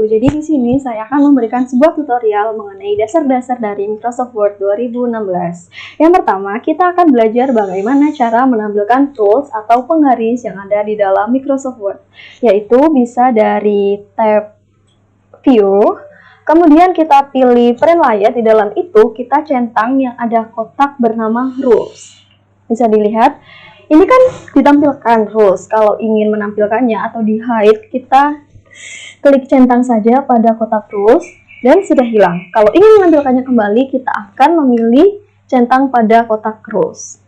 Jadi di sini saya akan memberikan sebuah tutorial mengenai dasar-dasar dari Microsoft Word 2016. Yang pertama, kita akan belajar bagaimana cara menampilkan tools atau penggaris yang ada di dalam Microsoft Word, yaitu bisa dari tab View, kemudian kita pilih Print Layout. Di dalam itu kita centang yang ada kotak bernama Rules. Bisa dilihat, ini kan ditampilkan rules. Kalau ingin menampilkannya atau di-hide, kita klik centang saja pada kotak rules dan sudah hilang. Kalau ingin menampilkannya kembali, kita akan memilih centang pada kotak rules.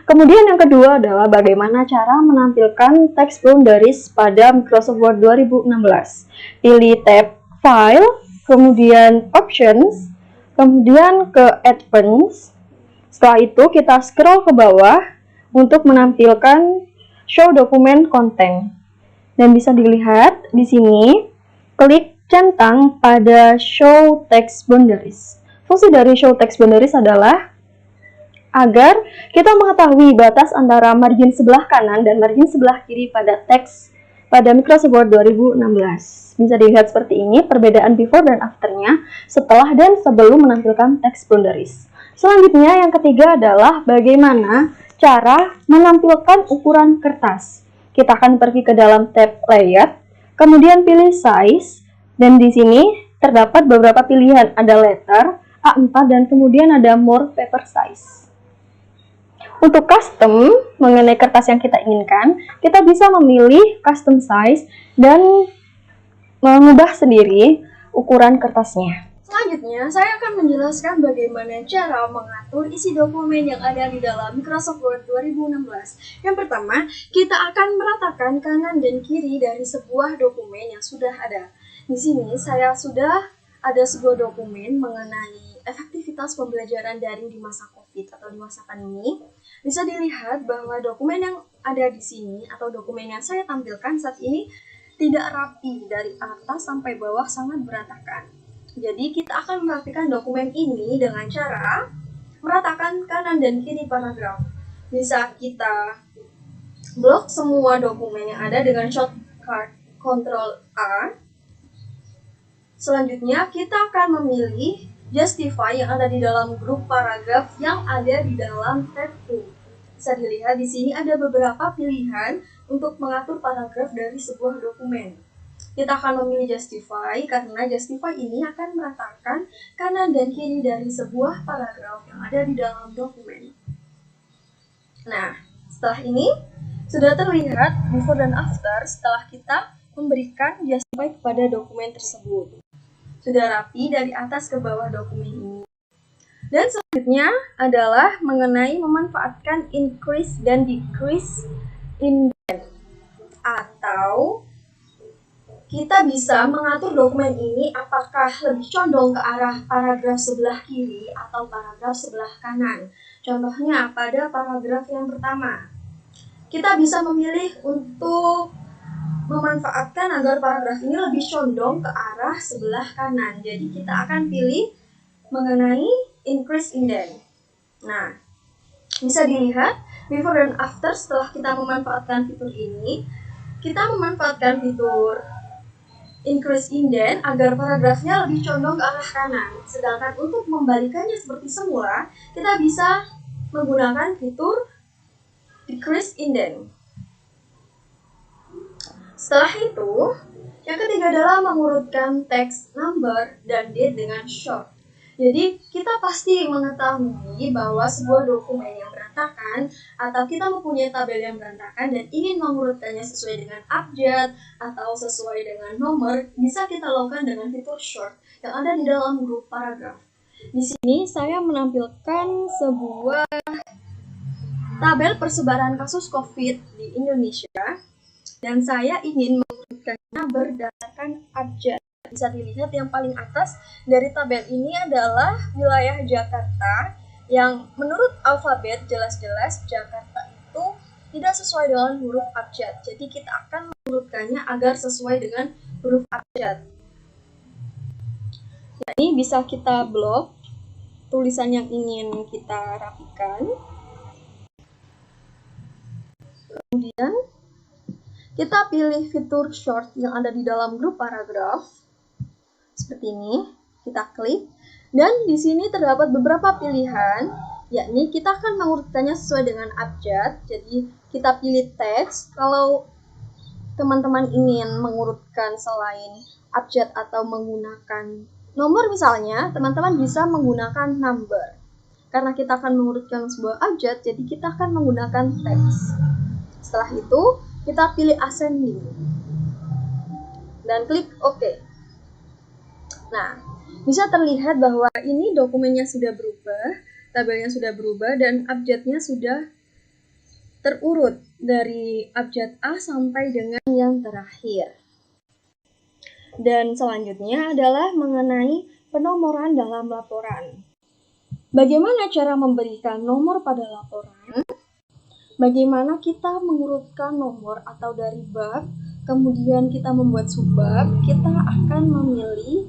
Kemudian yang kedua adalah bagaimana cara menampilkan text boundaries pada Microsoft Word 2016. Pilih tab File, kemudian Options, kemudian ke Advanced. Setelah itu kita scroll ke bawah untuk menampilkan Show Document Content. Dan bisa dilihat di sini, klik centang pada Show Text Boundaries. Fungsi dari Show Text Boundaries adalah agar kita mengetahui batas antara margin sebelah kanan dan margin sebelah kiri pada teks pada Microsoft Word 2016. Bisa dilihat seperti ini perbedaan before dan afternya setelah dan sebelum menampilkan text boundaries. Selanjutnya yang ketiga adalah bagaimana cara menampilkan ukuran kertas. Kita akan pergi ke dalam tab Layout, kemudian pilih Size, dan di sini terdapat beberapa pilihan, ada letter, A4, dan kemudian ada More Paper Size. Untuk custom, mengenai kertas yang kita inginkan, kita bisa memilih custom size dan mengubah sendiri ukuran kertasnya. Selanjutnya, saya akan menjelaskan bagaimana cara mengatur isi dokumen yang ada di dalam Microsoft Word 2016. Yang pertama, kita akan meratakan kanan dan kiri dari sebuah dokumen yang sudah ada. Di sini, saya sudah ada sebuah dokumen mengenai efektivitas pembelajaran daring di masa COVID atau di masa pandemi. Bisa dilihat bahwa dokumen yang ada di sini atau dokumen yang saya tampilkan saat ini tidak rapi, dari atas sampai bawah sangat berantakan. Jadi kita akan merapikan dokumen ini dengan cara meratakan kanan dan kiri paragraf. Bisa kita blok semua dokumen yang ada dengan shortcut Ctrl A. Selanjutnya kita akan memilih Justify yang ada di dalam grup paragraf yang ada di dalam tab 2. Bisa dilihat di sini ada beberapa pilihan untuk mengatur paragraf dari sebuah dokumen. Kita akan memilih Justify karena Justify ini akan meratakan kanan dan kiri dari sebuah paragraf yang ada di dalam dokumen. Nah, setelah ini sudah terlihat before dan after setelah kita memberikan Justify kepada dokumen tersebut. Sudah rapi dari atas ke bawah dokumen ini. Dan selanjutnya adalah mengenai memanfaatkan increase dan decrease indent, atau kita bisa mengatur dokumen ini apakah lebih condong ke arah paragraf sebelah kiri atau paragraf sebelah kanan. Contohnya pada paragraf yang pertama, kita bisa memilih untuk memanfaatkan agar paragraf ini lebih condong ke arah sebelah kanan. Jadi kita akan pilih mengenai increase indent. Nah, bisa dilihat before dan after setelah kita memanfaatkan fitur ini. Kita memanfaatkan fitur increase indent agar paragrafnya lebih condong ke arah kanan. Sedangkan untuk membalikannya seperti semula, kita bisa menggunakan fitur decrease indent. Setelah itu, yang ketiga adalah mengurutkan teks, number, dan date dengan short. Jadi, kita pasti mengetahui bahwa sebuah dokumen yang berantakan atau kita mempunyai tabel yang berantakan dan ingin mengurutkannya sesuai dengan abjad atau sesuai dengan nomor, bisa kita lakukan dengan fitur short yang ada di dalam grup paragraf. Di sini saya menampilkan sebuah tabel persebaran kasus COVID di Indonesia dan saya ingin mengurutkannya berdasarkan abjad. Bisa dilihat yang paling atas dari tabel ini adalah wilayah Jakarta yang menurut alfabet jelas-jelas Jakarta itu tidak sesuai dengan huruf abjad. Jadi kita akan mengurutkannya agar sesuai dengan huruf abjad. Nah, ini bisa kita blok tulisan yang ingin kita rapikan. Kemudian kita pilih fitur short yang ada di dalam grup paragraf. Seperti ini, kita klik. Dan di sini terdapat beberapa pilihan, yakni kita akan mengurutkannya sesuai dengan abjad. Jadi kita pilih teks. Kalau teman-teman ingin mengurutkan selain abjad atau menggunakan nomor misalnya, teman-teman bisa menggunakan number. Karena kita akan mengurutkan sebuah abjad, jadi kita akan menggunakan teks. Setelah itu, kita pilih ascending. Dan klik OK. Nah, bisa terlihat bahwa ini dokumennya sudah berubah, tabelnya sudah berubah, dan abjadnya sudah terurut dari abjad A sampai dengan yang terakhir. Dan selanjutnya adalah mengenai penomoran dalam laporan. Bagaimana cara memberikan nomor pada laporan? Bagaimana kita mengurutkan nomor atau dari bab, kemudian kita membuat subbab, kita akan memilih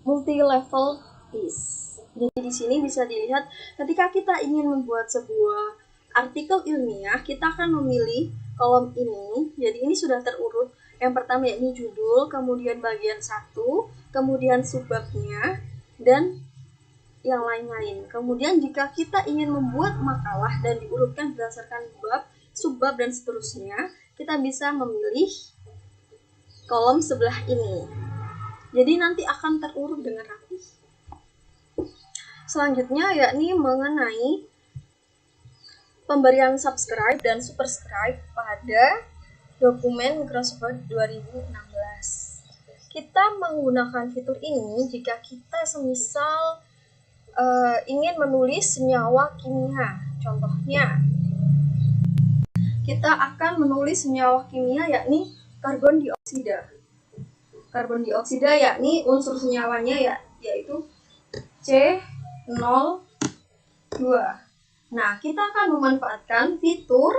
multi-level list. Jadi di sini bisa dilihat ketika kita ingin membuat sebuah artikel ilmiah, kita akan memilih kolom ini. Jadi ini sudah terurut. Yang pertama yakni judul, kemudian bagian 1, kemudian subbabnya, dan yang lain-lain. Kemudian jika kita ingin membuat makalah dan diurutkan berdasarkan bab, subbab, dan seterusnya, kita bisa memilih kolom sebelah ini. Jadi nanti akan terurut dengan rapi. Selanjutnya yakni mengenai pemberian subscribe dan superscribe pada dokumen Microsoft Word 2016. Kita menggunakan fitur ini jika kita semisal ingin menulis senyawa kimia. Contohnya, kita akan menulis senyawa kimia yakni karbon dioksida. Karbon dioksida yakni unsur senyawanya yaitu C02. Nah, kita akan memanfaatkan fitur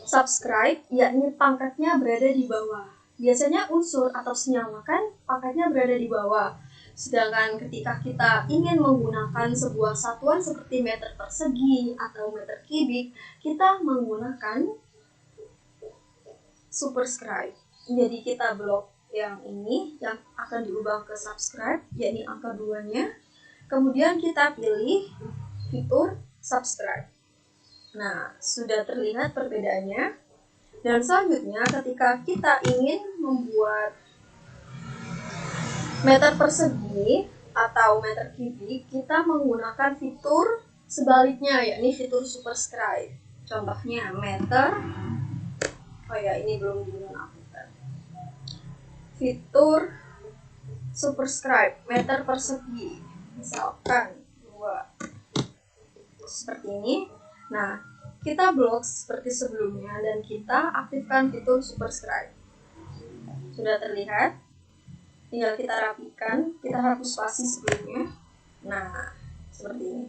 subscribe yakni pangkatnya berada di bawah. Biasanya unsur atau senyawa kan pangkatnya berada di bawah. Sedangkan ketika kita ingin menggunakan sebuah satuan seperti meter persegi atau meter kubik, kita menggunakan superscribe. Jadi kita blok yang ini yang akan diubah ke subscribe, yakni angka 2-nya. Kemudian kita pilih fitur subscribe. Nah, sudah terlihat perbedaannya. Dan selanjutnya ketika kita ingin membuat meter persegi atau meter kubik, kita menggunakan fitur sebaliknya, yakni fitur superscribe. Contohnya meter. Oh ya, ini belum dinonaktifkan. Fitur superscribe meter persegi, misalkan 2. Seperti ini. Nah, kita blok seperti sebelumnya dan kita aktifkan fitur superscribe. Sudah terlihat? Tinggal kita rapikan, kita hapus spasi sebelumnya. Nah, seperti ini.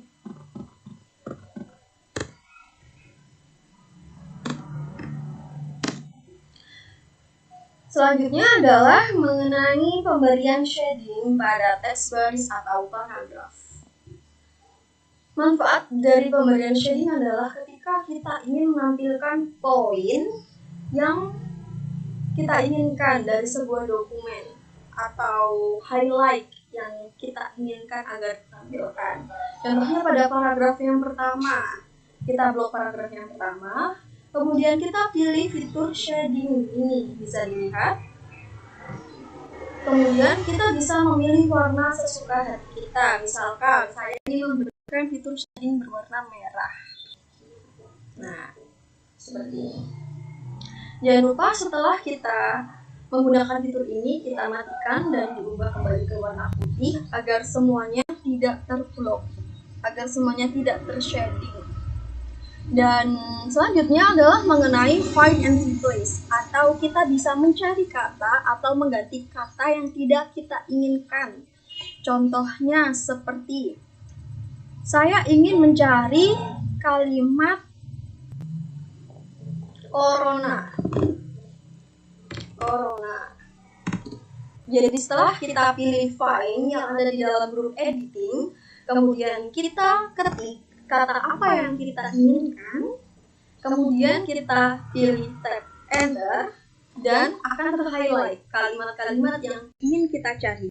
Selanjutnya adalah mengenai pemberian shading pada teks baris atau paragraf. Manfaat dari pemberian shading adalah ketika kita ingin menampilkan poin yang kita inginkan dari sebuah dokumen atau highlight yang kita inginkan agar ditampilkan. Contohnya pada paragraf yang pertama, kita blok paragraf yang pertama. Kemudian kita pilih fitur shading ini, bisa dilihat. Kemudian kita bisa memilih warna sesuka hati kita. Misalkan saya ingin memberikan fitur shading berwarna merah. Nah, seperti ini. Jangan lupa setelah kita menggunakan fitur ini, kita matikan dan diubah kembali ke warna putih agar semuanya tidak terblok, agar semuanya tidak tershading. Dan selanjutnya adalah mengenai find and replace, atau kita bisa mencari kata atau mengganti kata yang tidak kita inginkan. Contohnya seperti saya ingin mencari kalimat corona. Jadi setelah kita pilih find yang ada di dalam grup editing, kemudian kita ketik kata apa yang kita inginkan, kemudian kita pilih tab Enter, dan akan ter-highlight kalimat-kalimat yang ingin kita cari.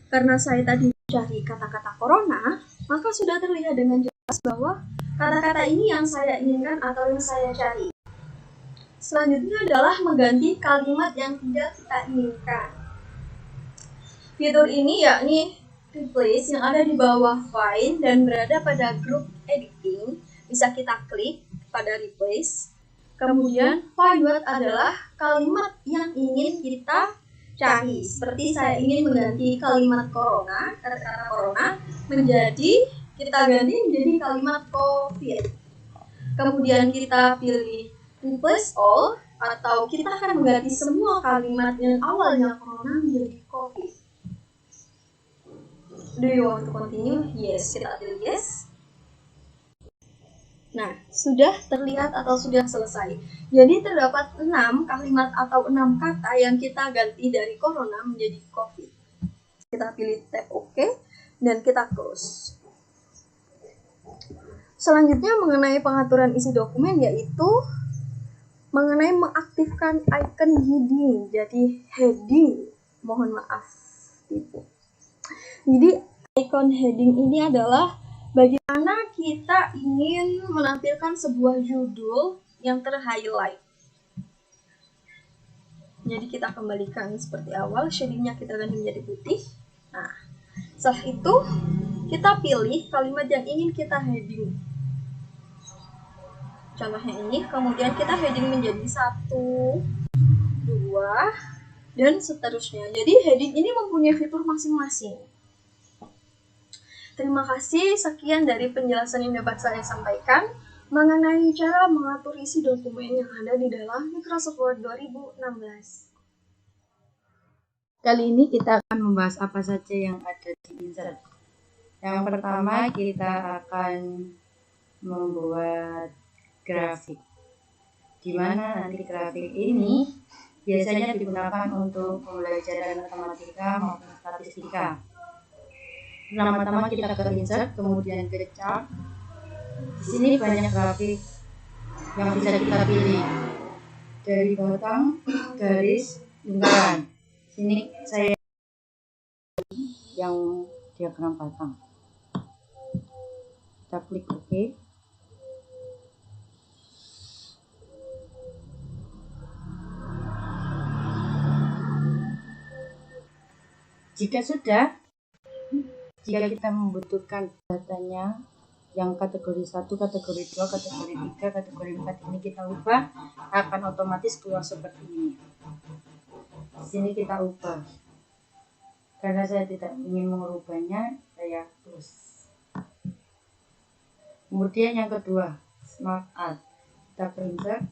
Karena saya tadi cari kata-kata corona, maka sudah terlihat dengan jelas bahwa kata-kata ini yang saya inginkan atau yang saya cari. Selanjutnya adalah mengganti kalimat yang tidak kita inginkan. Fitur ini yakni replace yang ada di bawah find dan berada pada grup editing. Bisa kita klik pada replace. Kemudian find what adalah kalimat yang ingin kita cari. Seperti saya ingin mengganti kalimat corona, kata-kata corona menjadi, kita ganti menjadi kalimat COVID. Kemudian kita pilih replace all, atau kita akan mengganti semua kalimat yang awalnya corona menjadi COVID. Do you want to continue? Yes, kita pilih yes. Nah, sudah terlihat atau sudah selesai. Jadi terdapat 6 kalimat atau 6 kata yang kita ganti dari corona menjadi COVID. Kita pilih tab OK dan kita close. Selanjutnya mengenai pengaturan isi dokumen, yaitu mengenai mengaktifkan icon heading. Jadi heading, mohon maaf Ibu. Jadi icon heading ini adalah bagaimana kita ingin menampilkan sebuah judul yang ter-highlight. Jadi kita kembalikan seperti awal, shadingnya kita ganti menjadi putih. Nah, setelah itu kita pilih kalimat yang ingin kita heading. Contohnya ini, kemudian kita heading menjadi 1, 2, dan seterusnya. Jadi heading ini mempunyai fitur masing-masing. Terima kasih, sekian dari penjelasan yang dapat saya sampaikan mengenai cara mengatur isi dokumen yang ada di dalam Microsoft Word 2016. Kali ini kita akan membahas apa saja yang ada di insert. Yang pertama kita akan membuat grafik, di mana nanti grafik ini biasanya digunakan untuk pembelajaran matematika maupun statistika. Pertama-tama kita ke insert, kemudian ke chart. Di sini banyak grafik yang bisa kita pilih, dari batang, garis, lingkaran. Sini saya yang diagram batang. Kita klik OK. Jika kita membutuhkan datanya yang kategori 1, kategori 2, kategori 3, kategori 4 ini kita ubah, akan otomatis keluar seperti ini. Di sini kita ubah. Karena saya tidak ingin mengubahnya, saya close. Kemudian yang kedua, Smart Art. Kita insert.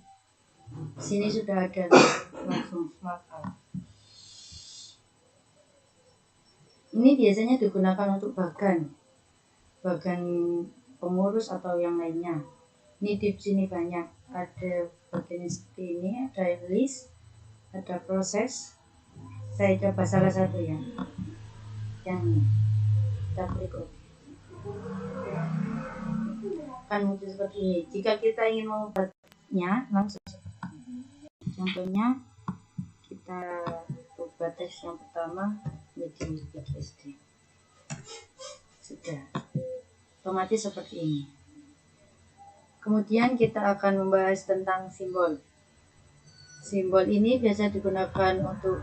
Di sini sudah ada langsung Smart Art. Ini biasanya digunakan untuk bagan pengurus atau yang lainnya. Ini di sini banyak, ada bagian seperti ini, ada list, ada proses. Saya coba salah satu ya, yang ini. Kita klik OK. Akan muncul seperti ini. Jika kita ingin mengubahnya, langsung seperti ini. Contohnya kita ubah teks yang pertama menjadi SD. Sudah otomatis seperti ini. Kemudian kita akan membahas tentang simbol. Simbol ini biasa digunakan untuk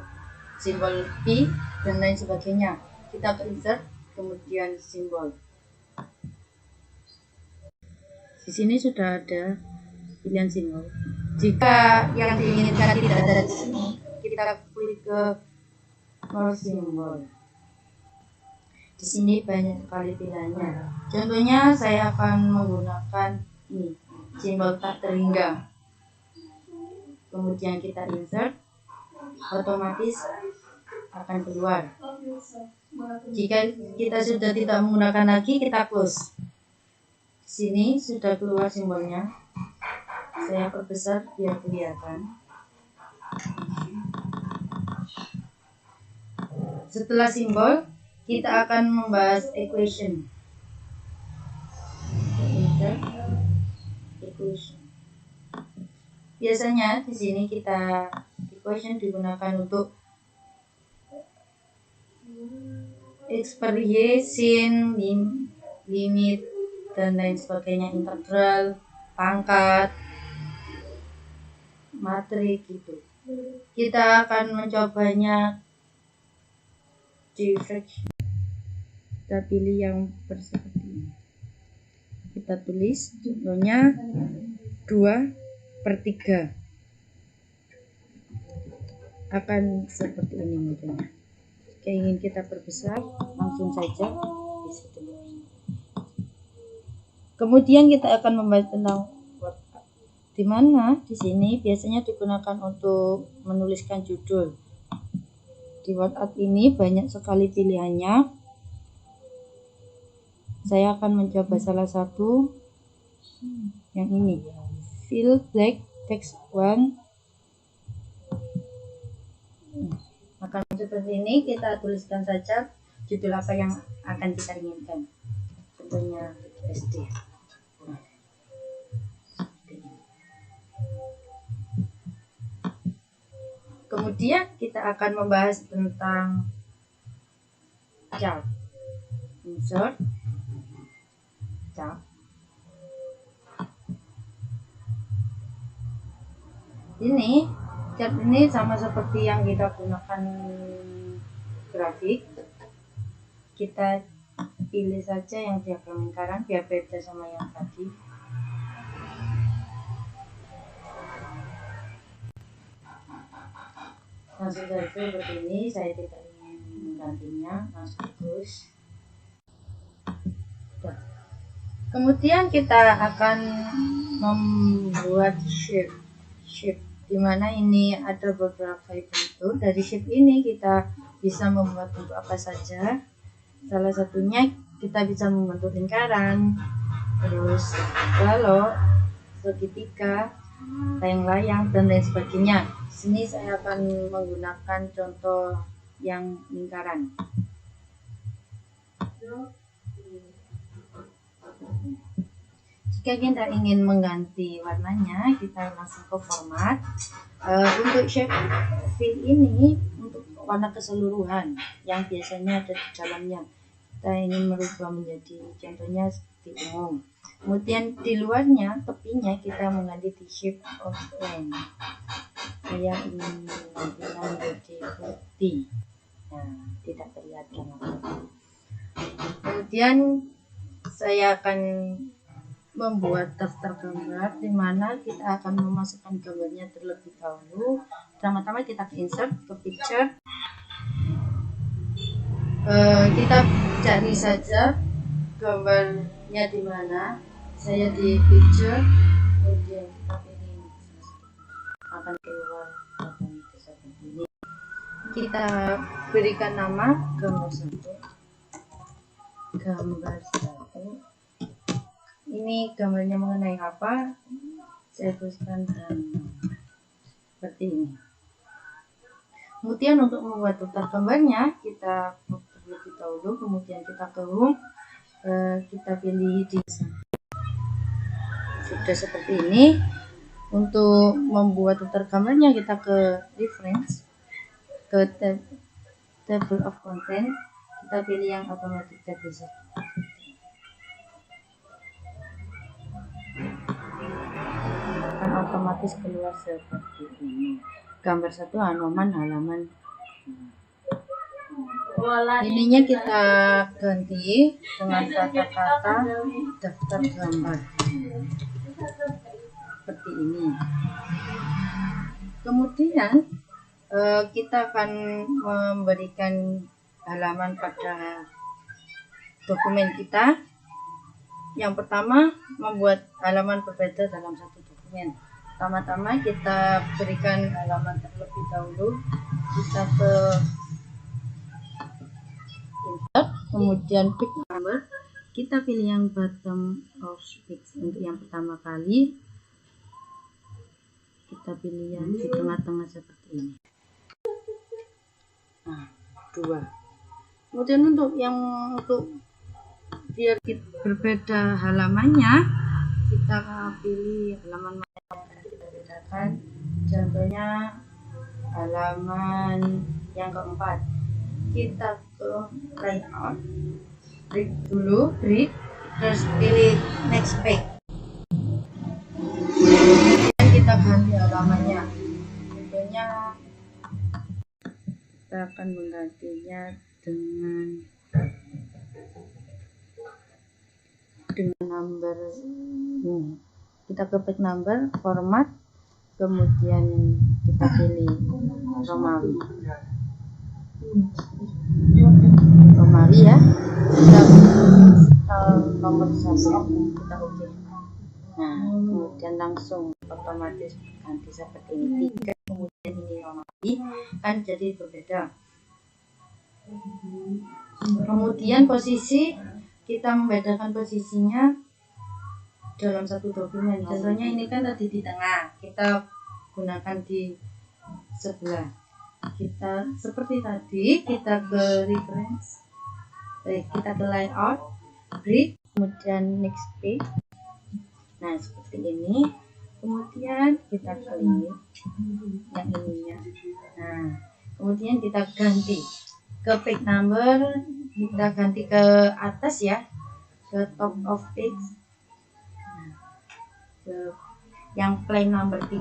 simbol pi dan lain sebagainya. Kita insert, kemudian simbol. Di sini sudah ada pilihan simbol. Jika yang diinginkan tidak ada di sini, kita klik ke more simbol. Di sini banyak sekali pilihannya. Contohnya saya akan menggunakan ini, simbol tak terhingga. Kemudian kita insert, otomatis akan keluar. Jika kita sudah tidak menggunakan lagi, kita close. Di sini sudah keluar simbolnya. Saya perbesar biar kelihatan. Setelah simbol, kita akan membahas equation. Insert. Terus biasanya di sini kita equation digunakan untuk expression limit dan lain sebagainya, integral, pangkat, matrik gitu. Kita akan mencobanya di fraction. Kita pilih yang seperti ini. Kita tulis contohnya 2/3 akan seperti ini modelnya. Jika ingin kita perbesar, langsung saja bisa dulu. Kemudian kita akan membahas tentang word art, di mana di sini biasanya digunakan untuk menuliskan judul. Di word art ini banyak sekali pilihannya. Saya akan mencoba salah satu yang ini, fill black text 1. Akan seperti ini, kita tuliskan saja judul apa yang akan kita inginkan. Contohnya SD. Kemudian kita akan membahas tentang chart. Insert chart. Chart ini sama seperti yang kita gunakan grafik. Kita pilih saja yang diagram lingkaran biar beda sama yang tadi. Langsung saja seperti ini, saya tidak ingin menggantinya, langsung terus. Kemudian kita akan membuat shape, di mana ini ada beberapa bentuk. Dari shape ini kita bisa membuat bentuk apa saja. Salah satunya kita bisa membentuk lingkaran, terus balok, segitiga, layang-layang, dan lain sebagainya. Di sini saya akan menggunakan contoh yang lingkaran. Jika kita ingin mengganti warnanya, kita langsung ke format. Untuk shape fill ini untuk warna keseluruhan yang biasanya ada di dalamnya. Kita ingin merubah menjadi contohnya seperti umum. Kemudian di luarnya, tepinya kita mengganti di shape of line. Saya ingin menggantinya menjadi putih. Nah, tidak terlihat apa. Kemudian saya akan membuat daftar gambar, di mana kita akan memasukkan gambarnya terlebih dahulu. Pertama-tama kita ke insert, ke picture. Kita cari saja gambarnya di mana. Saya di picture, kemudian kita pilih akan keluar seperti ini. Kita berikan nama gambar 1. Ini gambarnya mengenai apa? Saya tuliskan seperti ini. Kemudian untuk membuat daftar gambarnya, kita terlebih dahulu, kemudian kita ke home, kita pilih di sudah seperti ini. Untuk membuat daftar gambarnya, kita ke reference, ke table of content, kita pilih yang automatic table. Akan otomatis keluar seperti ini. Gambar 1 halaman. Ininya kita ganti dengan kata-kata daftar gambar seperti ini. Kemudian kita akan memberikan halaman pada dokumen kita. Yang pertama, membuat halaman berbeda dalam satu dokumen. Pertama-tama kita berikan halaman terlebih dahulu. Kita ke insert, kemudian pick number. Kita pilih yang bottom of page untuk yang pertama kali. Kita pilih yang di tengah-tengah seperti ini. Nah, 2. Kemudian untuk biar berbeda halamannya, kita pilih halaman mana yang kita bedakan. Contohnya halaman yang keempat, kita ke layout, break dulu, break, terus pilih next page. Kemudian kita ganti halamannya. Contohnya kita akan menggantinya dengan number. Kita ke page number, format, kemudian kita pilih Romawi ya. Kita nomor 1 kita oke. Nah, kemudian langsung otomatis ganti seperti ini. 3, kemudian ini Romawi, kan jadi berbeda. Kemudian posisi, kita membedakan posisinya dalam satu dokumen. Contohnya ini kan tadi di tengah, kita gunakan di sebelah. Kita seperti tadi, kita ke reference, kita ke layout, break, kemudian next page. Nah, seperti ini. Kemudian kita klik yang ininya. Nah, kemudian kita ganti ke page number, kita ganti ke atas ya, ke top of page. Nah, ke yang plain number 3,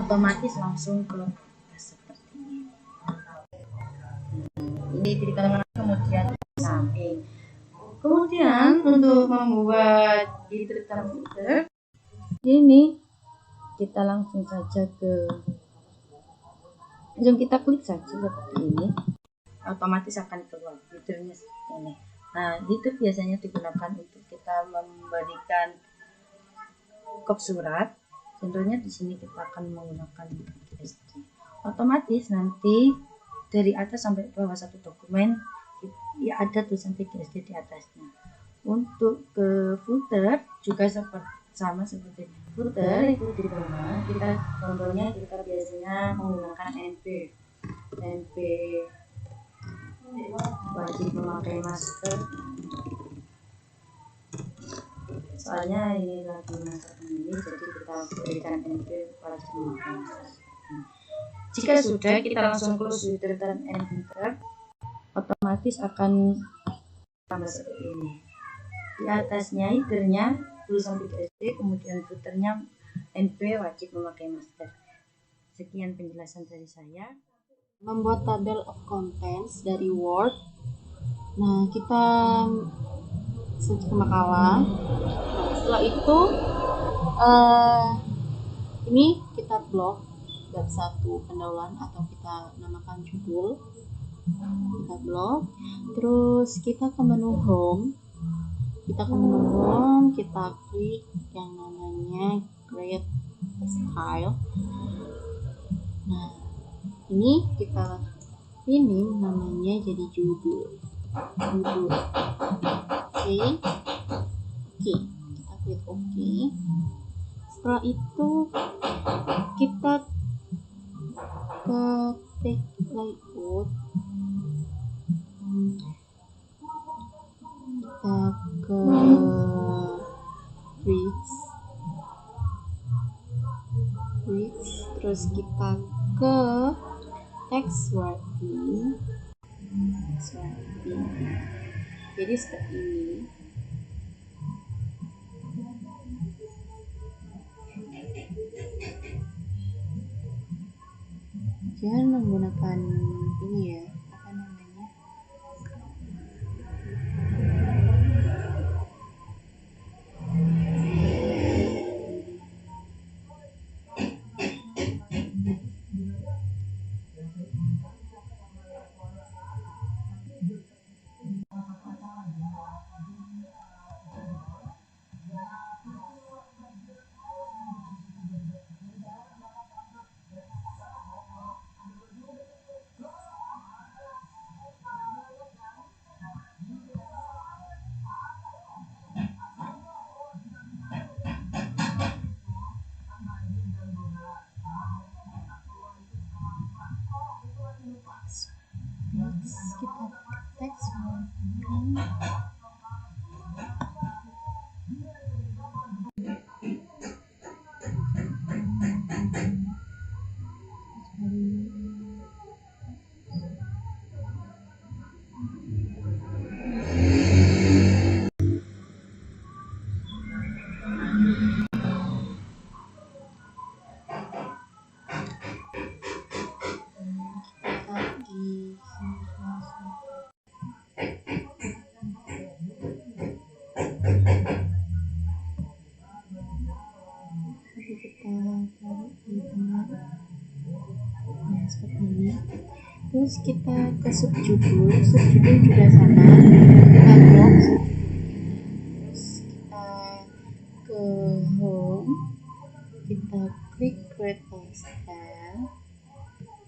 otomatis langsung ke atas seperti ini. Ini di tengah, kemudian di samping. Kemudian untuk membuat footer ini, kita langsung saja kita klik saja seperti ini, otomatis akan keluar footernya seperti ini. Nah, itu biasanya digunakan untuk kita memberikan kop surat. Contohnya di sini kita akan menggunakan PSD. Otomatis nanti dari atas sampai bawah satu dokumen ya ada tulisan PSD di atasnya. Untuk ke footer juga sama seperti footer itu di bawah. Contohnya kita biasanya menggunakan NP wajib memakai masker. Soalnya ini lagi masa pandemi, jadi kita berikan NP wajib memakai masker. Jika sudah, kita langsung close footer dan footer, otomatis akan tambah seperti ini. Di atasnya headernya tulisan PSD, kemudian footernya NP wajib memakai masker. Sekian penjelasan dari saya. Membuat tabel of contents dari Word. Nah, kita search ke makalah. Nah, setelah itu ini kita blok bab 1 pendahuluan atau kita namakan judul. Kita blok. Terus kita ke menu home. Kita klik yang namanya create style. Nah, ini kita pilih namanya jadi judul. Oke, kita klik oke. Setelah itu kita ke page layout, kita ke bridge, terus kita ke text writing. Jadi seperti ini. Jangan menggunakan ini ya, apa namanya? Terus kita ke subjudul juga sama, kita blok terus kita ke home, kita klik create a style,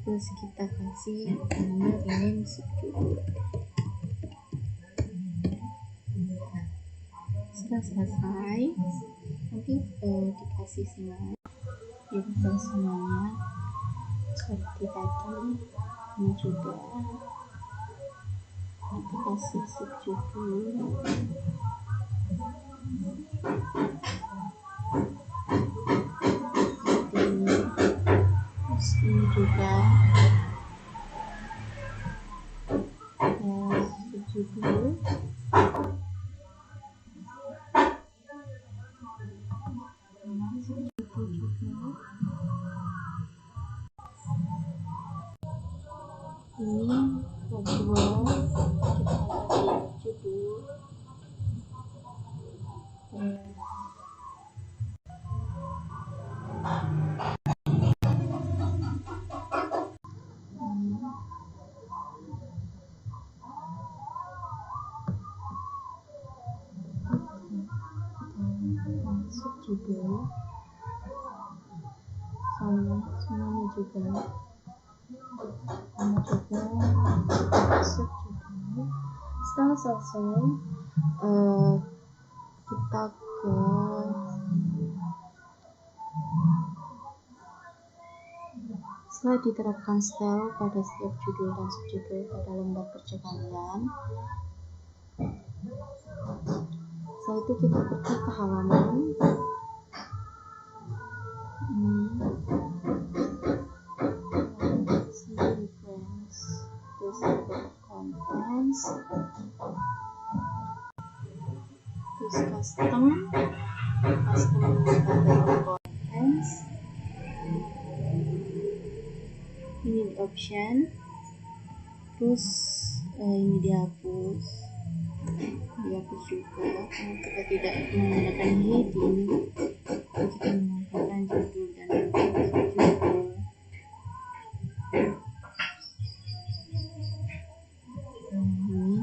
terus kita kasih nama ini subjudul. Setelah selesai nanti dikasih semuanya, diberikan semuanya seperti tadi. Ini juga kita kasih subjudul, terus ini juga subjudul. Ini logo, kita kasih judul. Subjudul sama semuanya juga, subjudul. Setelah selesai kita ke setelah diterapkan style pada setiap judul dan subjudul pada lembar kerja kalian, setelah itu kita pergi ke halaman reference, terus ada contents, terus custom contents, ini di option, terus ini dihapus juga kalau kita tidak menggunakan heading, kita menggunakan judul dan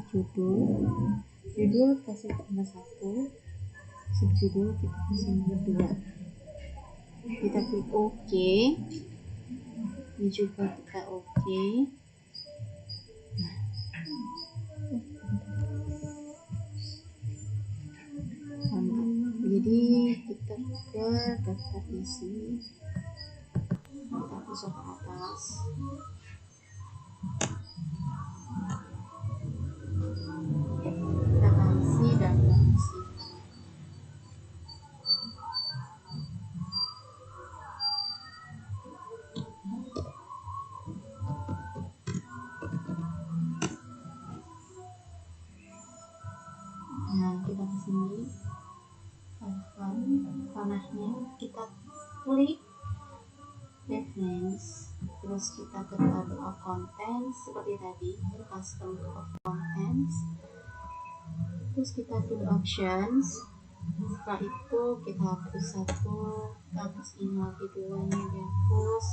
subjudul. Ini judul kasih nomor 1, subjudul kita kasih nomor 2, kita klik OK. Ini juga kita OK. Jadi kita ke daftar isi, kita pusat ke atas, kita kasih daftar isi. Nah, kita kesini panahnya, kita klik reference, terus kita ke table of contents seperti tadi, custom of contents, terus kita pilih options. Setelah itu kita hapus 1, kita hapus ini lagi, 2-nya dihapus,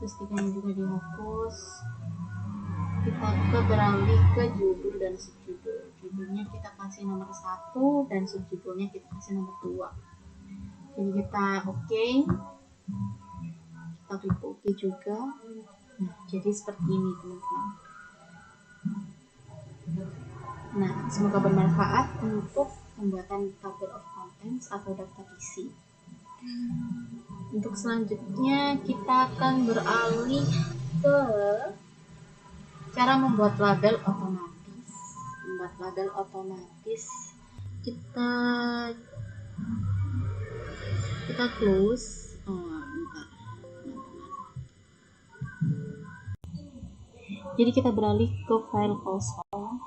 terus 3-nya juga dihapus. Kita beralih ke judul dan subjudul. Judulnya kita kasih nomor 1 dan subjudulnya kita kasih nomor 2. Jadi kita OK, kita klik OK juga. Nah, jadi seperti ini teman-teman. Nah, semoga bermanfaat untuk pembuatan table of contents atau daftar isi. Untuk selanjutnya kita akan beralih ke cara membuat label otomatis. Membuat label otomatis, kita close. Bentar, teman-teman. Jadi kita beralih ke file kosong,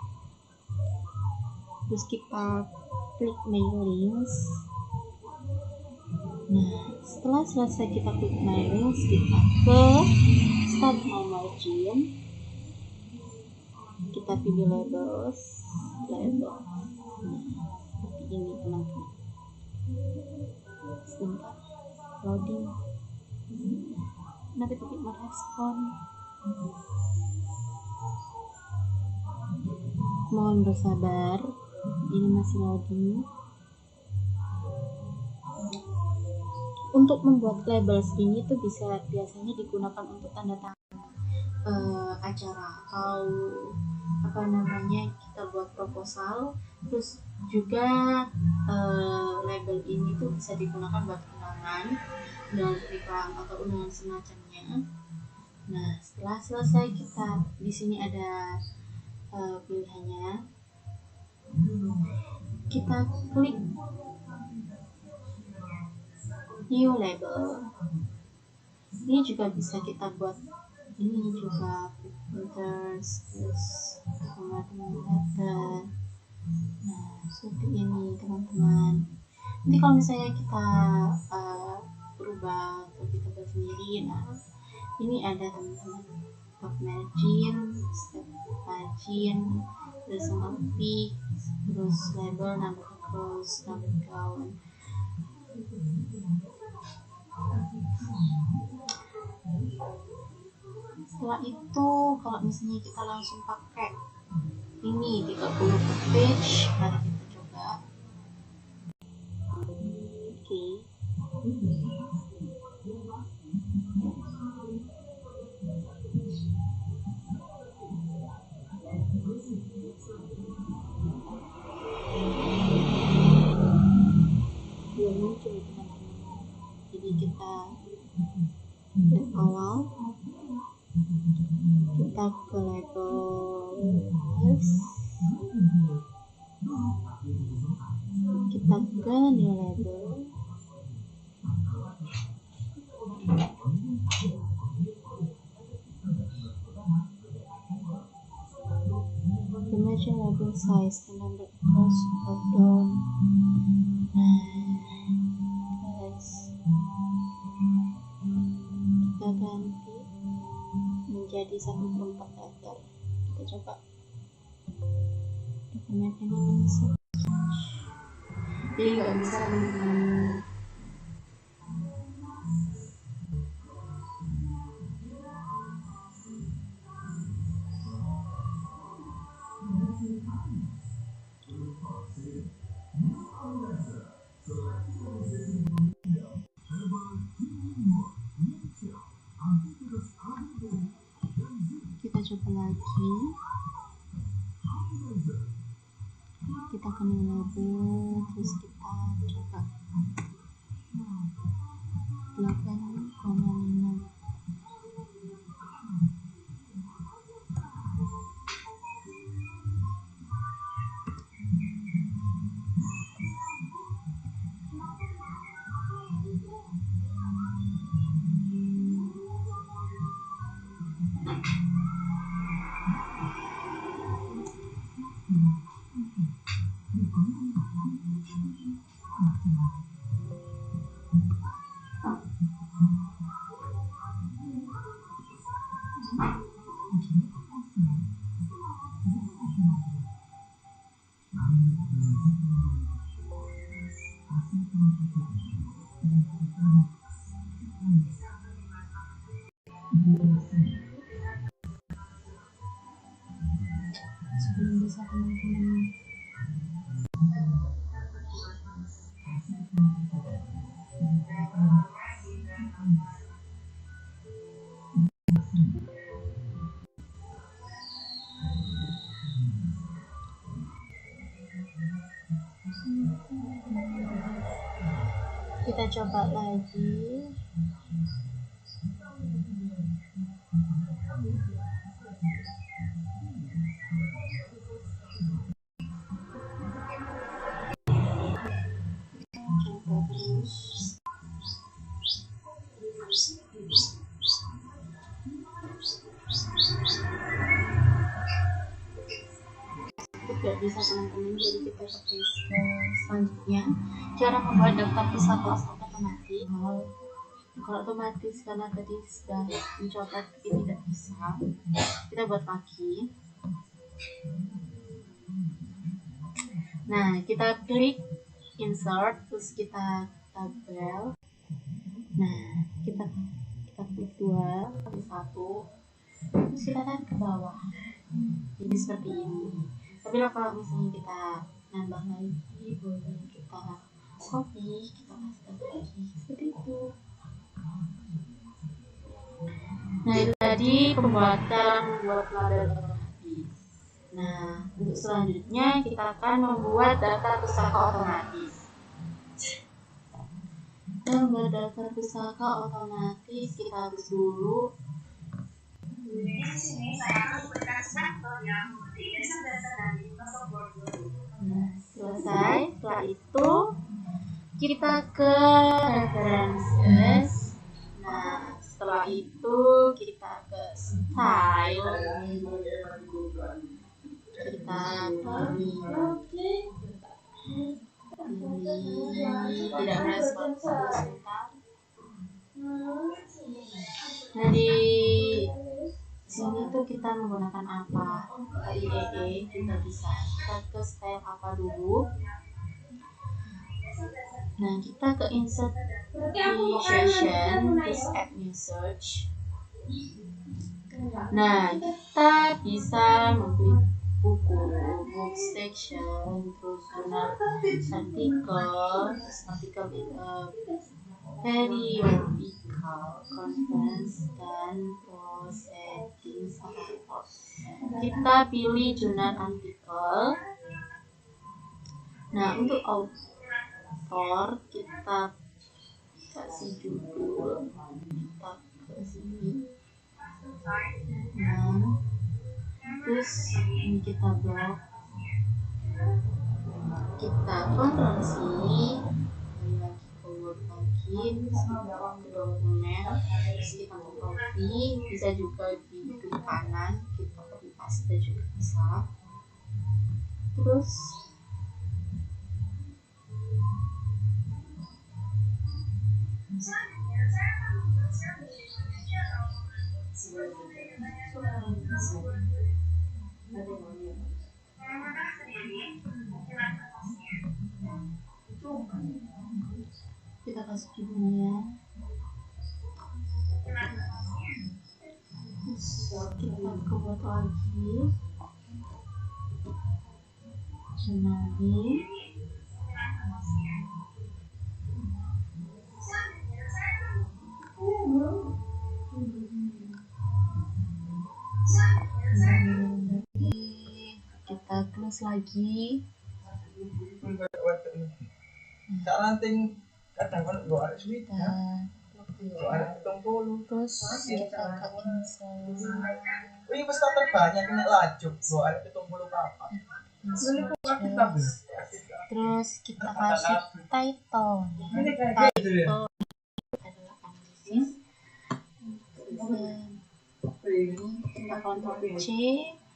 terus kita klik mailings. Nah, setelah selesai kita klik mailings, kita ke start my margin, kita pilih labels. Nah, seperti ini teman-teman. Sebentar loading, nanti tidak merespon. Mohon bersabar, ini masih loading. Untuk membuat labels ini tuh biasanya digunakan untuk tanda tangan acara atau kita buat proposal. Terus juga label ini tuh bisa digunakan buat undangan iklan atau undangan semacamnya. Nah, setelah selesai kita di sini ada pilihannya, kita klik new label. Ini juga bisa kita buat, ini juga filters, terus letter. Nah, seperti ini teman-teman. Nanti kalau misalnya kita berubah atau kita buat sendiri, nah ini ada teman-teman, top margin, step margin, terus peak, terus label, number close, number count. Setelah itu kalau misalnya kita langsung pakai ini 30 per page, mari kita coba. Oke. Belum muncul teman-teman. Jadi kita dari awal kita ke label plus, kita ke new label, the measure label size and number across or down. Guys, kita ganti menjadi 1/4 letter. Kita coba dokumen ini bisa, jadi nggak bisa teman-teman. Kita coba lagi, kita ke new label, terus kita coba 8,5. Sebelum bisa teman-teman, kita coba lagi. Coba terus. Tidak bisa teman-teman, jadi kita pakai selanjutnya, cara membuat daftar visa kelas otomatis. Kalau otomatis karena tadi sudah dicoba tapi tidak bisa, kita buat lagi. Nah, kita klik insert, terus kita tabel. Nah, kita klik 2 kali 1, terus kita tarik ke bawah. Jadi seperti ini. Tapi kalau misalnya kita nambah lagi, boleh kita copy, kita pasang lagi seperti itu. Nah, itu tadi pembuatan membuat label otomatis. Nah, untuk selanjutnya kita akan membuat daftar pustaka otomatis. Membuat daftar pustaka otomatis kita harus dulu. Nah, selesai. Setelah itu kita ke references. Nah, setelah itu kita ke style. Kita pilih tidak merespon sebentar. Nah, di sini tuh kita menggunakan apa? IEE kita bisa. Kita ke style apa dulu? Nah, kita ke insert di session, terus add new search. Nah, kita bisa memilih buku, book section, terus jurnal artikel periodical, conference, dan proceedings report. Kita pilih jurnal artikel. Nah, untuk author kita kasih judul, kita ke sini. Nah, terus ini kita blok, kita Ctrl C, lagi ke Word lagi, terus kita ke dokumen, terus kita copy, bisa juga di klik kanan kita copy paste juga bisa. Terus kita kasih judulnya, terus kita ke buat lagi jurnalin. Kita close lagi. Terus kita ke terus kita kasih title. Title adalah analisis. Kita Ctrl C,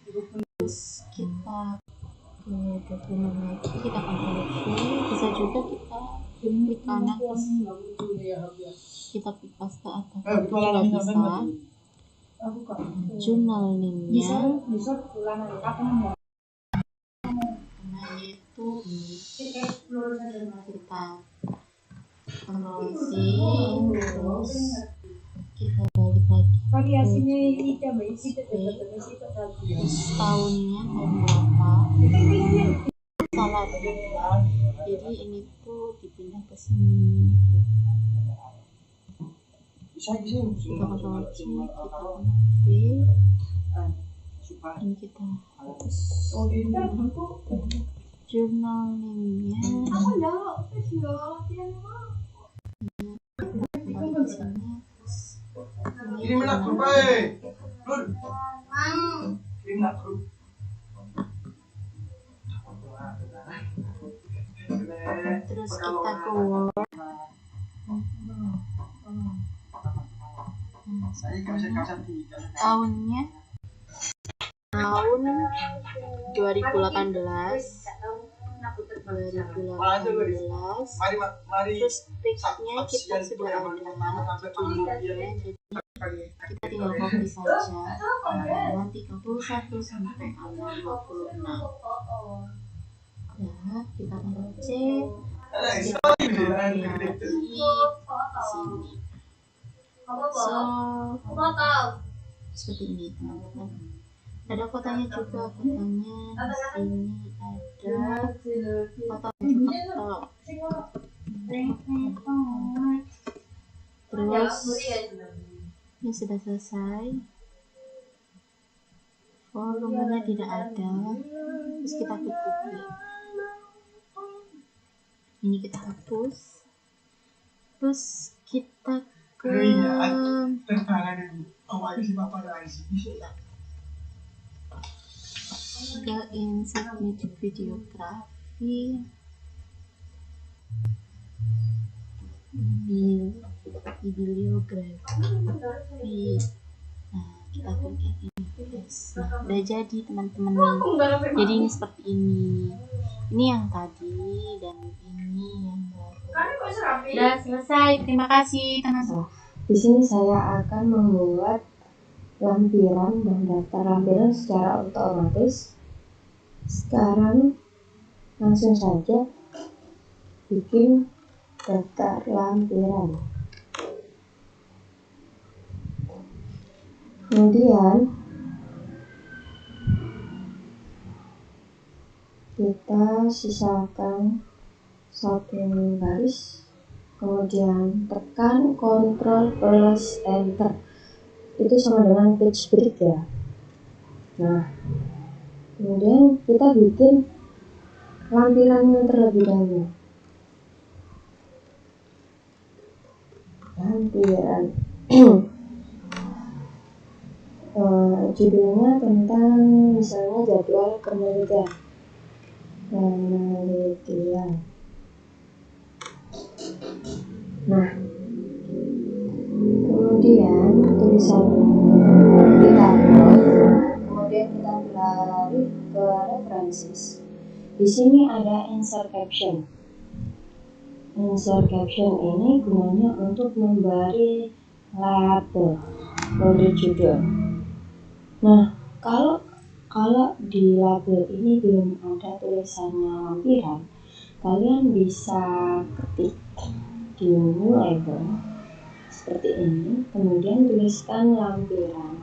terus kita ke dokumen lagi, kita Ctrl V, bisa juga kita klik kanan, kita klik paste atau juga bisa. Jurnal name-nya itu kita closing, terus kita balik lagi ke tahunnya tahun berapa, salah, jadi ini tuh dipindah ke sini. Kita Ctrl C, kita ambil dan kita hapus jurnal name-nya. Terus kita ke Word. Tahunnya tahun 2018. Terus teksnya kita sudah ada judulnya, jadi kita tinggal copy saja. Tanggal 31 sampai tanggal 26. Nah, kita Ctrl C, kita copy lagi di sini. So seperti ini teman-teman. Ada fotonya juga, fotonya di sini ada foto terus ini sudah selesai, volumenya tidak ada, terus kita tutup ya. Ini kita hapus, terus kita ke insert music videografi di bibliografi. Nah, kita klik yang ini guys. Nah, udah jadi teman-teman nih. Jadi ini seperti ini. Ini yang tadi dan ini yang baru. Udah selesai. Terima kasih teman-teman. Di sini saya akan membuat lampiran dan daftar lampiran secara otomatis. Sekarang langsung saja bikin daftar lampiran. Kemudian kita sisakan satu baris, kemudian tekan Ctrl plus Enter. Itu sama dengan page break ya. Nah, kemudian kita bikin lampirannya terlebih dahulu. Lampiran judulnya tentang misalnya jadwal penelitian. Nah, kemudian tulisan kita upload, kemudian kita beralih ke references. Di sini ada insert caption. Insert caption ini gunanya untuk memberi label, memberi judul. Nah, kalau di label ini belum ada tulisannya lampiran, kalian bisa ketik di menu label seperti ini, kemudian tuliskan lampiran.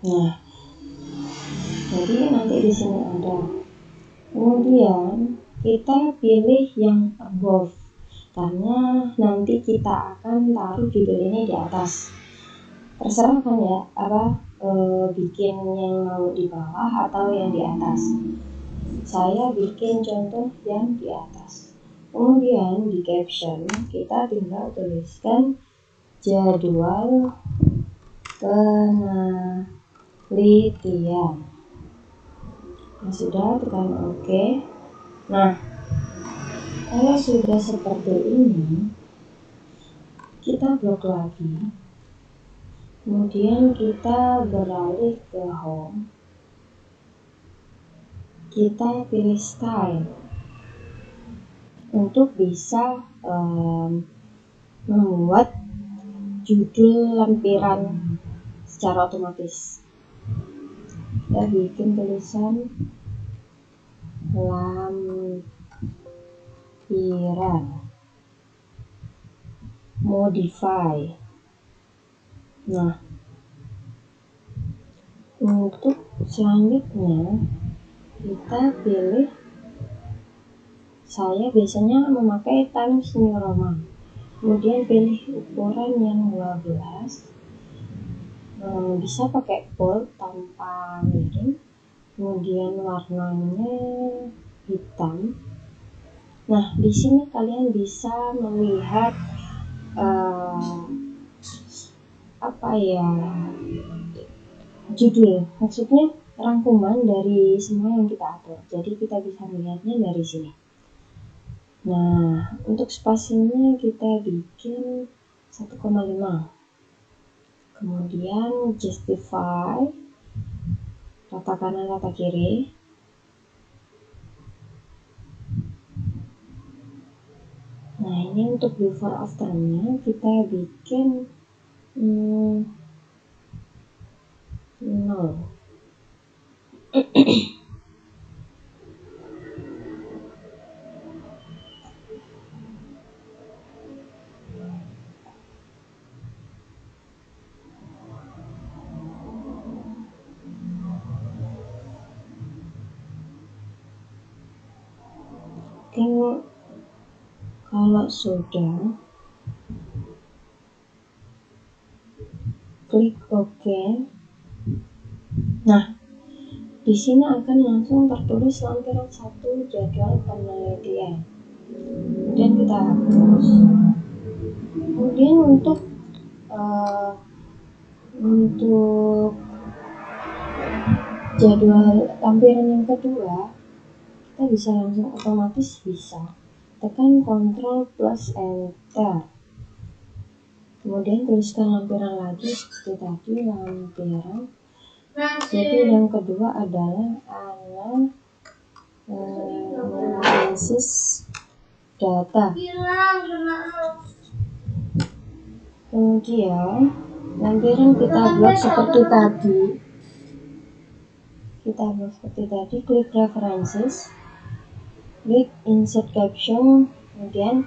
Nah, jadi nanti di sini ada. Kemudian kita pilih yang above, karena nanti kita akan taruh judul ini di atas. Terserah kan ya, bikin yang mau di bawah atau yang di atas. Saya bikin contoh yang di atas. Kemudian di caption kita tinggal tuliskan jadwal penelitian. Nah, sudah, tekan OK. Nah, kalau sudah seperti ini, kita blok lagi. Kemudian kita beralih ke home. Kita pilih style untuk bisa membuat judul lampiran secara otomatis. Kita bikin tulisan lampiran, modify. Nah, untuk selanjutnya kita pilih, saya biasanya memakai Times New Roman. Kemudian pilih ukuran yang 12. Bisa pakai bold tanpa miring. Kemudian warnanya hitam. Nah, di sini kalian bisa melihat judul, maksudnya rangkuman dari semua yang kita atur. Jadi kita bisa melihatnya dari sini. Nah, untuk spasinya kita bikin 1,5. Kemudian justify, rata kanan rata kiri. Nah, ini untuk before afternya kita bikin 0. think kalau sudah, klik OK. Nah, di sini akan langsung tertulis lampiran 1 jadwal penelitian. Kemudian kita hapus. Kemudian untuk jadwal lampiran yang kedua, kita bisa langsung otomatis bisa tekan Ctrl plus Enter. Kemudian tuliskan lampiran lagi seperti tadi, lampiran. Jadi yang kedua adalah analisis data. Kemudian lampiran kita buat seperti tadi. Klik references, klik insert caption. Kemudian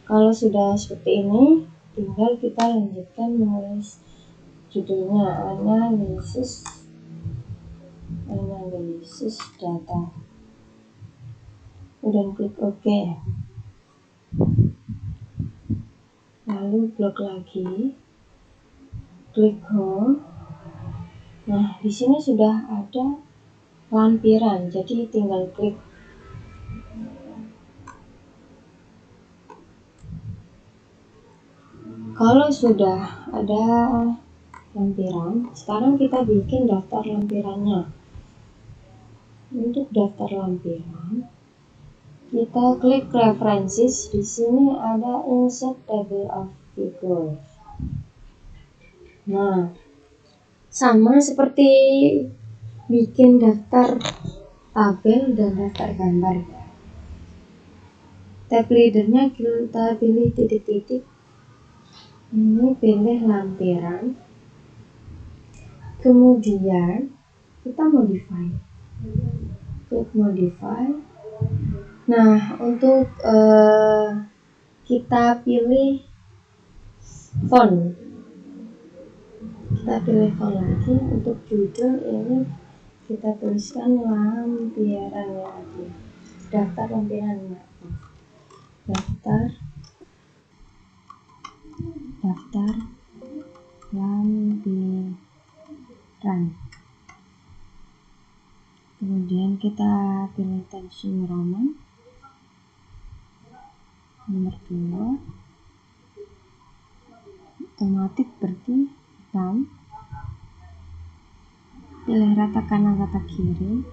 kalau sudah seperti ini, tinggal kita lanjutkan menulis judulnya analisis data. Kemudian klik OK. Lalu blok lagi, klik home. Nah, di sini sudah ada lampiran, jadi tinggal klik. Kalau sudah ada lampiran, sekarang kita bikin daftar lampirannya. Untuk daftar lampiran, kita klik references. Di sini ada insert table of figures. Nah, sama seperti bikin daftar tabel dan daftar gambar. Tab leadernya kita pilih titik-titik. Ini pilih lampiran. Kemudian kita modify. Klik modify. Nah, untuk kita pilih font. Kita pilih font lagi. Untuk judul ini kita tuliskan lampirannya lagi. Daftar lampirannya. Daftar lampiran. Kemudian kita pilih Times New Roman nomor 2, otomatis berarti hitam. Pilih rata kanan rata kiri.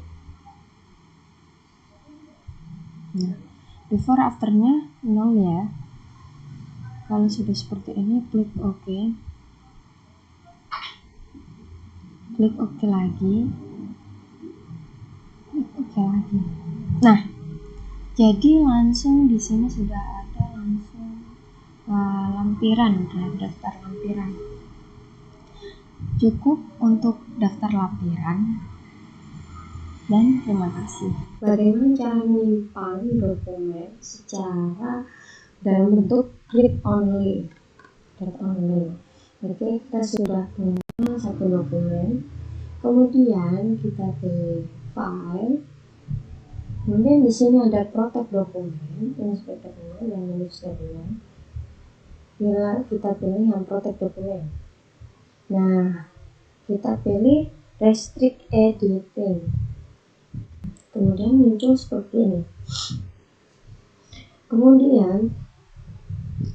Nah, before afternya 0 ya. Kalau sudah seperti ini, klik OK. Klik OK lagi. Nah, jadi langsung di sini sudah ada langsung lampiran, daftar lampiran. Cukup untuk daftar lampiran. Dan terima kasih. Bagaimana cara menyimpan dokumen secara dalam bentuk read only. Jadi kita sudah punya satu dokumen. Kemudian kita pilih file. Kemudian di sini ada protect dokumen, inspect dokumen, dan manage dokumen. Bila kita pilih yang protect dokumen. Nah, kita pilih restrict editing. Kemudian muncul seperti ini. Kemudian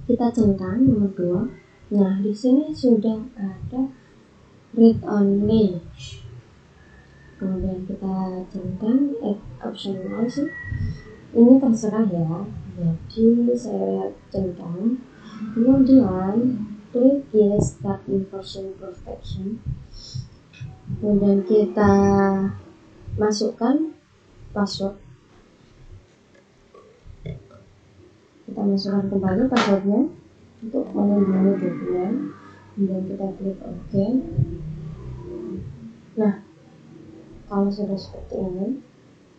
kita centang nomor 2. Nah, di sini sudah ada read only. Kemudian kita centang optional sih. Ini terserah ya. Jadi saya centang. Kemudian klik yes start version protection. Kemudian kita masukkan password. Kita masukkan kembali passwordnya untuk melindungi dokumen. Kemudian kita klik OK. Nah, kalau sudah seperti ini,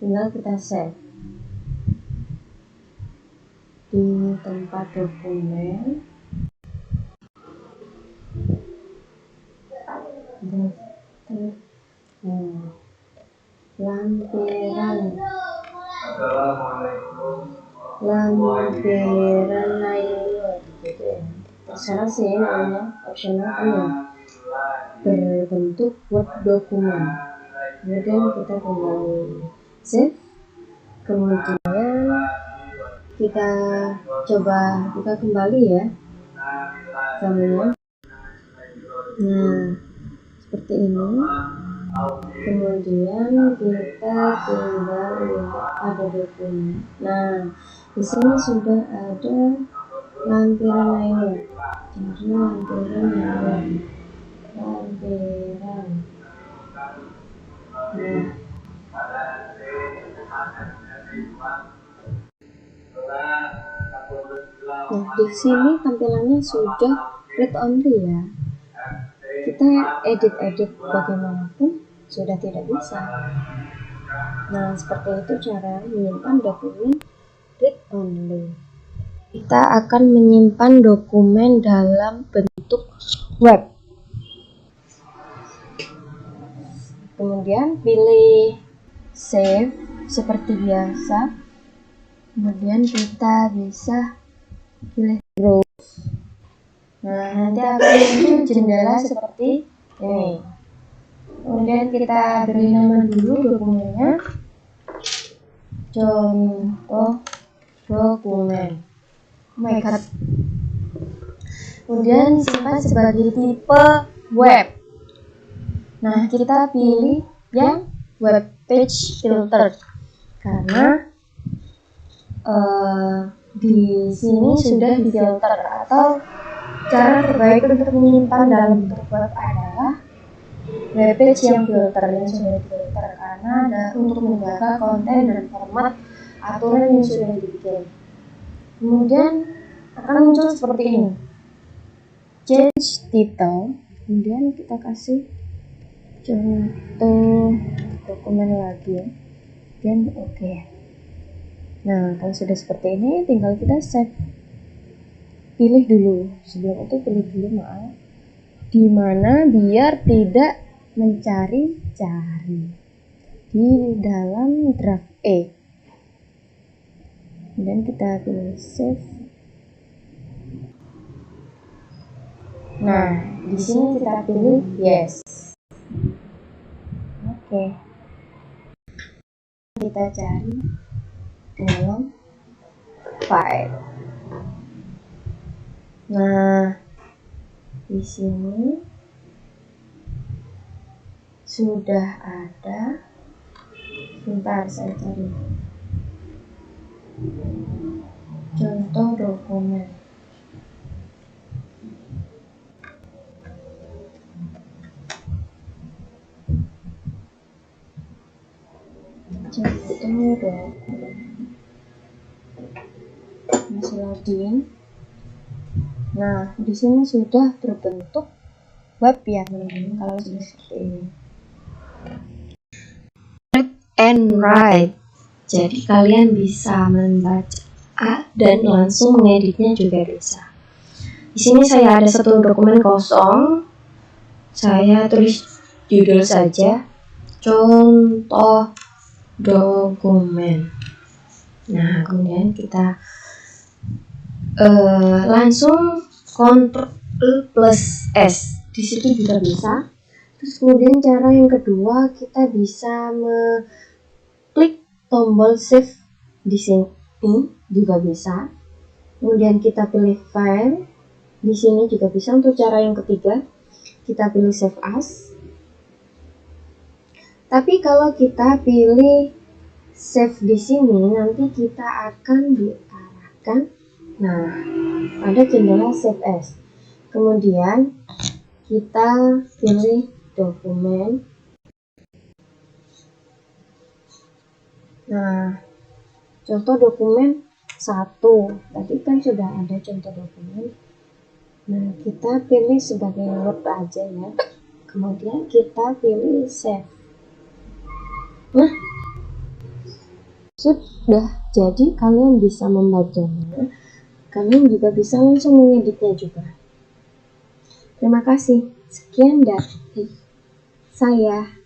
tinggal kita save di tempat dokumen. Lampiran. Assalamualaikum. lampiran lain gitu ya. Terserah sih namanya, opsional kan ya, berbentuk Word dokumen. Kemudian kita kembali save, kemudian kita coba buka kembali ya filenya. Nah, seperti ini. Kemudian kita tinggal lihat ada dokumen. Nah, di sini sudah ada lampiran lainnya. Jadi lampiran. Nah, di sini tampilannya sudah read only ya. Kita edit bagaimanapun sudah tidak bisa. Nah, seperti itu cara menyimpan dokumen read only. Kita akan menyimpan dokumen dalam bentuk web. Kemudian pilih save seperti biasa. Kemudian kita bisa pilih browse. Nah, nanti akan muncul jendela seperti ini. Kemudian kita beri nama dulu dokumennya, contoh dokumen. Oh my god. Kemudian simpan sebagai tipe web. Nah, kita pilih yang web page filter karena di sini sudah difilter, atau cara terbaik untuk menyimpan dalam bentuk web adalah webpage yang filter, yang sudah difilter, karena ada untuk menjaga konten dan format aturan yang sudah dibikin. Kemudian akan muncul seperti ini, change title, kemudian kita kasih contoh dokumen lagi dan oke. Nah, kalau sudah seperti ini tinggal kita save. Pilih dulu, sebelum itu pilih dulu di mana biar tidak mencari-cari di dalam draft E. Kemudian kita pilih save. Nah, di sini kita pilih yes. Oke. Kita cari dalam file. Nah, di sini sudah ada. Sebentar, saya cari contoh dokumen. Contoh dokumen. Masih loading. Nah, di sini sudah berbentuk web ya, teman-teman. Kalau sudah seperti ini, read and write. Jadi kalian bisa membaca dan langsung mengeditnya juga bisa. Di sini saya ada satu dokumen kosong. Saya tulis judul saja, contoh dokumen. Nah, kemudian kita langsung Ctrl+S. Di situ juga bisa. Terus kemudian cara yang kedua, kita bisa klik tombol save di sini juga bisa. Kemudian kita pilih file. Di sini juga bisa. Untuk cara yang ketiga, kita pilih save as. Tapi kalau kita pilih save di sini, nanti kita akan diarahkan. Nah, ada jendela save as. Kemudian kita pilih dokumen. Nah, contoh dokumen 1. Tadi kan sudah ada contoh dokumen. Nah, kita pilih sebagai Word aja ya. Kemudian kita pilih save. Nah, sudah. Jadi kalian bisa membacanya. Kalian juga bisa langsung mengeditnya juga. Terima kasih. Sekian dari saya.